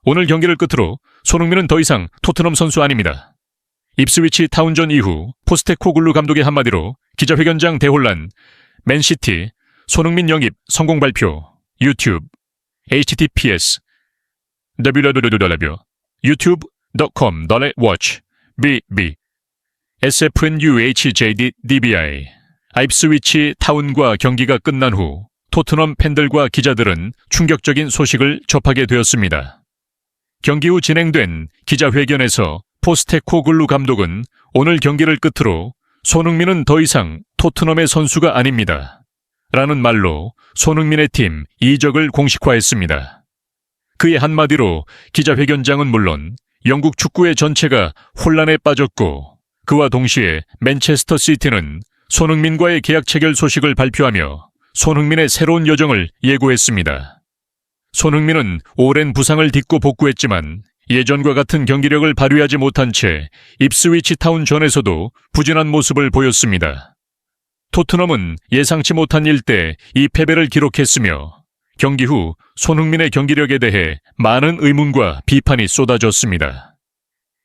오늘 경기를 끝으로 손흥민은 더 이상 토트넘 선수 아닙니다. 입스위치 타운전 이후 포스테코글루 감독의 한마디로 기자회견장 대혼란, 맨시티, 손흥민 영입 성공 발표, 유튜브, https www.youtube.com/watch bb sfnuhjdbi 입스위치 타운과 경기가 끝난 후 토트넘 팬들과 기자들은 충격적인 소식을 접하게 되었습니다. 경기 후 진행된 기자회견에서 포스테코글루 감독은 오늘 경기를 끝으로 손흥민은 더 이상 토트넘의 선수가 아닙니다. 라는 말로 손흥민의 팀 이적을 공식화했습니다. 그의 한마디로 기자회견장은 물론 영국 축구의 전체가 혼란에 빠졌고 그와 동시에 맨체스터 시티는 손흥민과의 계약 체결 소식을 발표하며 손흥민의 새로운 여정을 예고했습니다. 손흥민은 오랜 부상을 딛고 복구했지만 예전과 같은 경기력을 발휘하지 못한 채 입스위치 타운전에서도 부진한 모습을 보였습니다. 토트넘은 예상치 못한 일대 이 패배를 기록했으며 경기 후 손흥민의 경기력에 대해 많은 의문과 비판이 쏟아졌습니다.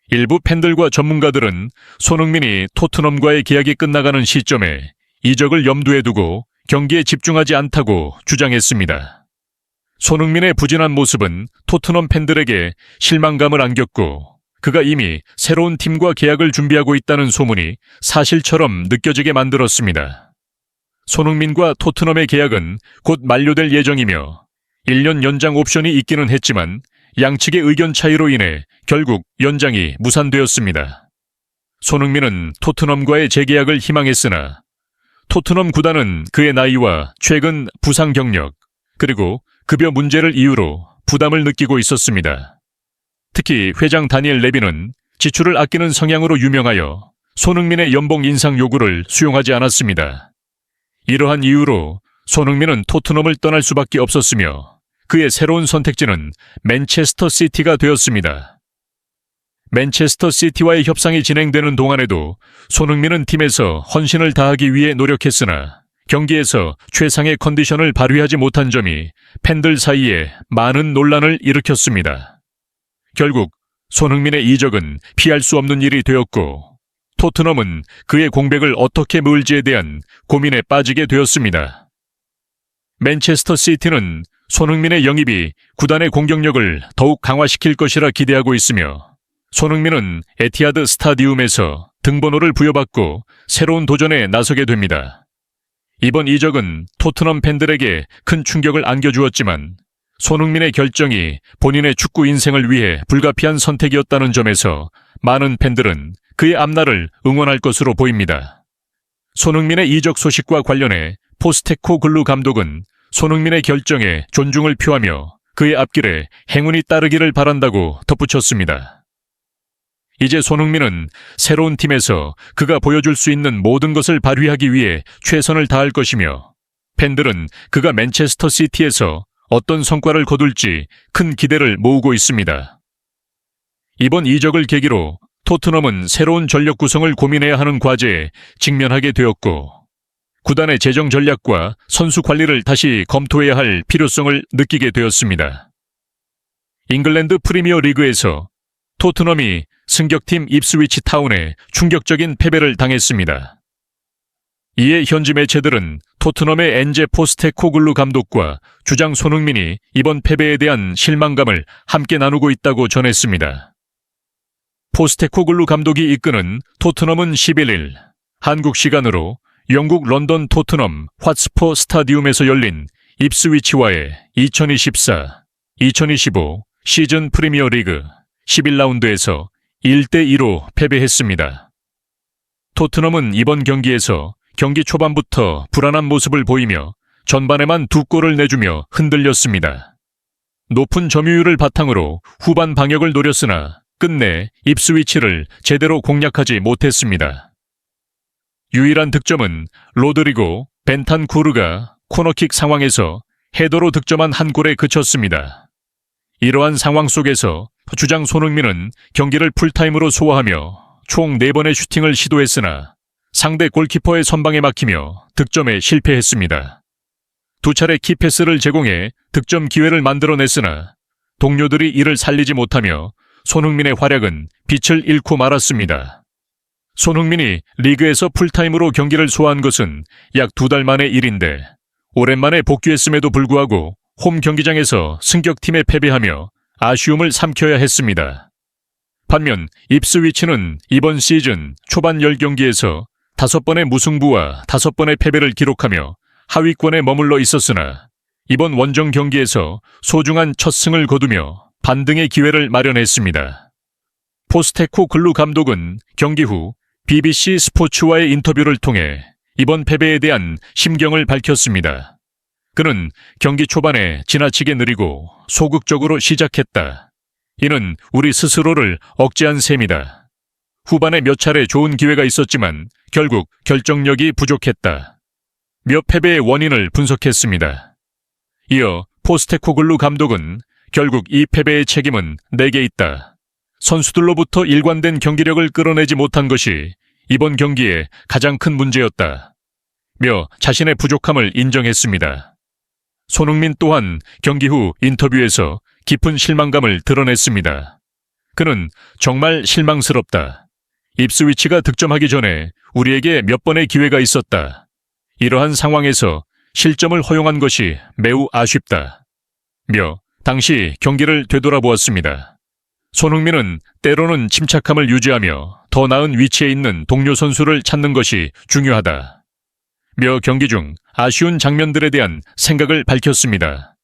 일부 팬들과 전문가들은 손흥민이 토트넘과의 계약이 끝나가는 시점에 이적을 염두에 두고 경기에 집중하지 않다고 주장했습니다. 손흥민의 부진한 모습은 토트넘 팬들에게 실망감을 안겼고 그가 이미 새로운 팀과 계약을 준비하고 있다는 소문이 사실처럼 느껴지게 만들었습니다. 손흥민과 토트넘의 계약은 곧 만료될 예정이며 1년 연장 옵션이 있기는 했지만 양측의 의견 차이로 인해 결국 연장이 무산되었습니다. 손흥민은 토트넘과의 재계약을 희망했으나 토트넘 구단은 그의 나이와 최근 부상 경력 그리고 급여 문제를 이유로 부담을 느끼고 있었습니다. 특히 회장 다니엘 레비는 지출을 아끼는 성향으로 유명하여 손흥민의 연봉 인상 요구를 수용하지 않았습니다. 이러한 이유로 손흥민은 토트넘을 떠날 수밖에 없었으며 그의 새로운 선택지는 맨체스터 시티가 되었습니다. 맨체스터 시티와의 협상이 진행되는 동안에도 손흥민은 팀에서 헌신을 다하기 위해 노력했으나 경기에서 최상의 컨디션을 발휘하지 못한 점이 팬들 사이에 많은 논란을 일으켰습니다. 결국 손흥민의 이적은 피할 수 없는 일이 되었고 토트넘은 그의 공백을 어떻게 메울지에 대한 고민에 빠지게 되었습니다. 맨체스터 시티는 손흥민의 영입이 구단의 공격력을 더욱 강화시킬 것이라 기대하고 있으며 손흥민은 에티하드 스타디움에서 등번호를 부여받고 새로운 도전에 나서게 됩니다. 이번 이적은 토트넘 팬들에게 큰 충격을 안겨주었지만 손흥민의 결정이 본인의 축구 인생을 위해 불가피한 선택이었다는 점에서 많은 팬들은 그의 앞날을 응원할 것으로 보입니다. 손흥민의 이적 소식과 관련해 포스테코글루 감독은 손흥민의 결정에 존중을 표하며 그의 앞길에 행운이 따르기를 바란다고 덧붙였습니다. 이제 손흥민은 새로운 팀에서 그가 보여줄 수 있는 모든 것을 발휘하기 위해 최선을 다할 것이며 팬들은 그가 맨체스터 시티에서 어떤 성과를 거둘지 큰 기대를 모으고 있습니다. 이번 이적을 계기로 토트넘은 새로운 전력 구성을 고민해야 하는 과제에 직면하게 되었고 구단의 재정 전략과 선수 관리를 다시 검토해야 할 필요성을 느끼게 되었습니다. 잉글랜드 프리미어 리그에서 토트넘이 승격팀 입스위치 타운에 충격적인 패배를 당했습니다. 이에 현지 매체들은 토트넘의 엔제 포스테코글루 감독과 주장 손흥민이 이번 패배에 대한 실망감을 함께 나누고 있다고 전했습니다. 포스테코글루 감독이 이끄는 토트넘은 11일 한국 시간으로 영국 런던 토트넘 핫스퍼 스타디움에서 열린 입스위치와의 2024-2025 시즌 프리미어 리그 11라운드에서 1대2로 패배했습니다. 토트넘은 이번 경기에서 경기 초반부터 불안한 모습을 보이며 전반에만 2골을 내주며 흔들렸습니다. 높은 점유율을 바탕으로 후반 방역을 노렸으나 끝내 입스위치를 제대로 공략하지 못했습니다. 유일한 득점은 로드리고 벤탄쿠르가 코너킥 상황에서 헤더로 득점한 한 골에 그쳤습니다. 이러한 상황 속에서 주장 손흥민은 경기를 풀타임으로 소화하며 총 4번의 슈팅을 시도했으나 상대 골키퍼의 선방에 막히며 득점에 실패했습니다. 2차례 키패스를 제공해 득점 기회를 만들어냈으나 동료들이 이를 살리지 못하며 손흥민의 활약은 빛을 잃고 말았습니다. 손흥민이 리그에서 풀타임으로 경기를 소화한 것은 약 2달 만의 일인데 오랜만에 복귀했음에도 불구하고 홈 경기장에서 승격팀에 패배하며 아쉬움을 삼켜야 했습니다. 반면 입스위치는 이번 시즌 초반 10경기에서 5번의 무승부와 5번의 패배를 기록하며 하위권에 머물러 있었으나 이번 원정 경기에서 소중한 첫 승을 거두며 반등의 기회를 마련했습니다. 포스테코글루 감독은 경기 후 BBC 스포츠와의 인터뷰를 통해 이번 패배에 대한 심경을 밝혔습니다. 그는 경기 초반에 지나치게 느리고 소극적으로 시작했다. 이는 우리 스스로를 억제한 셈이다. 후반에 몇 차례 좋은 기회가 있었지만 결국 결정력이 부족했다. 몇 패배의 원인을 분석했습니다. 이어 포스테코글루 감독은 결국 이 패배의 책임은 내게 있다. 선수들로부터 일관된 경기력을 끌어내지 못한 것이 이번 경기의 가장 큰 문제였다. 며 자신의 부족함을 인정했습니다. 손흥민 또한 경기 후 인터뷰에서 깊은 실망감을 드러냈습니다. 그는 정말 실망스럽다. 입스위치가 득점하기 전에 우리에게 몇 번의 기회가 있었다. 이러한 상황에서 실점을 허용한 것이 매우 아쉽다. 며 당시 경기를 되돌아보았습니다. 손흥민은 때로는 침착함을 유지하며 더 나은 위치에 있는 동료 선수를 찾는 것이 중요하다. 며 경기 중 아쉬운 장면들에 대한 생각을 밝혔습니다.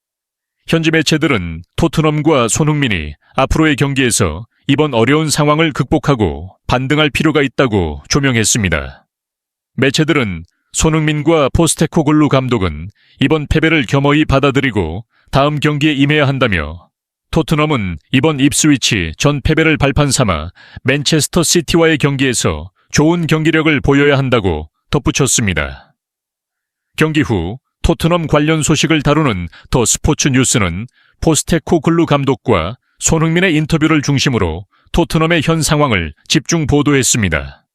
현지 매체들은 토트넘과 손흥민이 앞으로의 경기에서 이번 어려운 상황을 극복하고 반등할 필요가 있다고 조명했습니다. 매체들은 손흥민과 포스테코글루 감독은 이번 패배를 겸허히 받아들이고 다음 경기에 임해야 한다며 토트넘은 이번 입스위치 전 패배를 발판 삼아 맨체스터 시티와의 경기에서 좋은 경기력을 보여야 한다고 덧붙였습니다. 경기 후 토트넘 관련 소식을 다루는 더 스포츠 뉴스는 포스테코글루 감독과 손흥민의 인터뷰를 중심으로 토트넘의 현 상황을 집중 보도했습니다.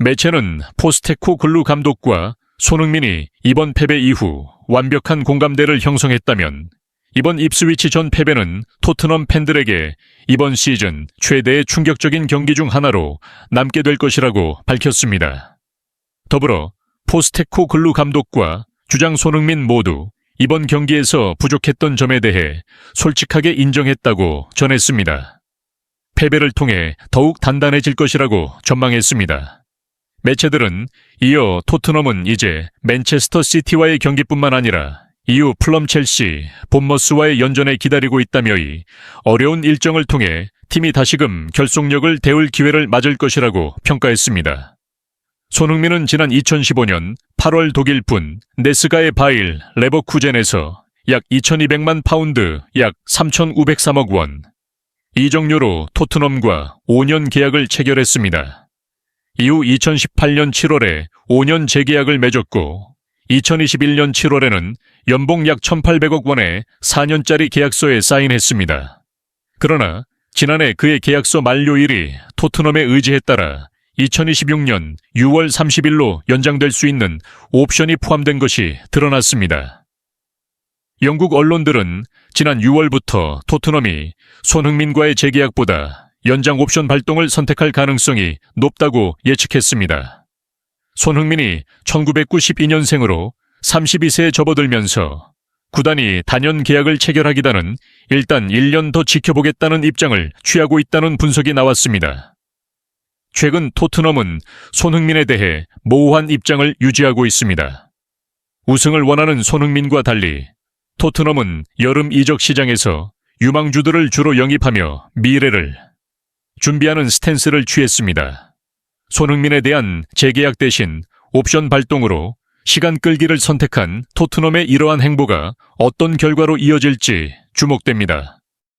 매체는 포스테코글루 감독과 손흥민이 이번 패배 이후 완벽한 공감대를 형성했다면 이번 입스위치 전 패배는 토트넘 팬들에게 이번 시즌 최대의 충격적인 경기 중 하나로 남게 될 것이라고 밝혔습니다. 더불어 포스테코글루 감독과 주장 손흥민 모두 이번 경기에서 부족했던 점에 대해 솔직하게 인정했다고 전했습니다. 패배를 통해 더욱 단단해질 것이라고 전망했습니다. 매체들은 이어 토트넘은 이제 맨체스터 시티와의 경기뿐만 아니라 이후 플럼 첼시, 본머스와의 연전에 기다리고 있다며 이 어려운 일정을 통해 팀이 다시금 결속력을 데울 기회를 맞을 것이라고 평가했습니다. 손흥민은 지난 2015년 8월 독일분 네스가의 바일 레버쿠젠에서 약 2,200만 파운드, 약 3,503억 원, 이적료로 토트넘과 5년 계약을 체결했습니다. 이후 2018년 7월에 5년 재계약을 맺었고 2021년 7월에는 연봉 약 1,800억 원의 4년짜리 계약서에 사인했습니다. 그러나 지난해 그의 계약서 만료일이 토트넘의 의지에 따라 2026년 6월 30일로 연장될 수 있는 옵션이 포함된 것이 드러났습니다. 영국 언론들은 지난 6월부터 토트넘이 손흥민과의 재계약보다 연장 옵션 발동을 선택할 가능성이 높다고 예측했습니다. 손흥민이 1992년생으로 32세에 접어들면서 구단이 단연 계약을 체결하기보다는 일단 1년 더 지켜보겠다는 입장을 취하고 있다는 분석이 나왔습니다. 최근 토트넘은 손흥민에 대해 모호한 입장을 유지하고 있습니다. 우승을 원하는 손흥민과 달리 토트넘은 여름 이적 시장에서 유망주들을 주로 영입하며 미래를 준비하는 스탠스를 취했습니다. 손흥민에 대한 재계약 대신 옵션 발동으로 시간 끌기를 선택한 토트넘의 이러한 행보가 어떤 결과로 이어질지 주목됩니다.